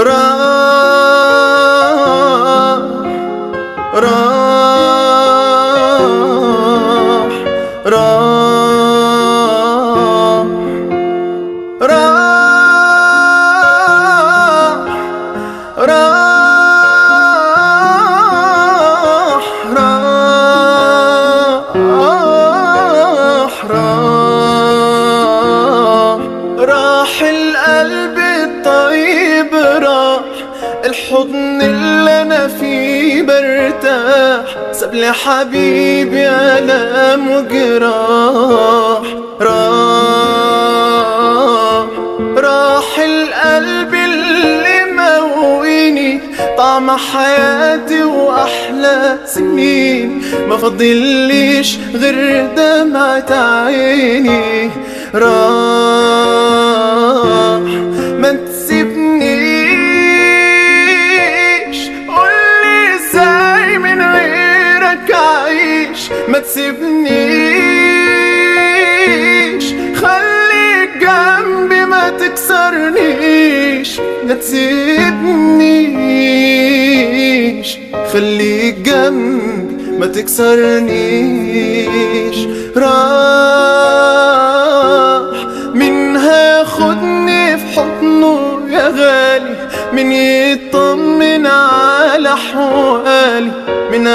راح راح راح راح راح راح راح القلب الطيب، راح الحضن اللي انا فيه برتاح، ساب لي حبيبي الام وجراح. راح القلب اللي مويني طعم حياتي واحلى سنين، ما فضليش غير دمعة عيني. راح ما تسيبنيش، قولي ازاي من غيرك اعيش. ما تسيبنيش، خليك جنبي ما تكسرنيش. ما تسيبنيش، خليك جنبي ما تكسرنيش. راح مين هاخدني في حضنه يا غالي، مين يطمن على حوالي، مين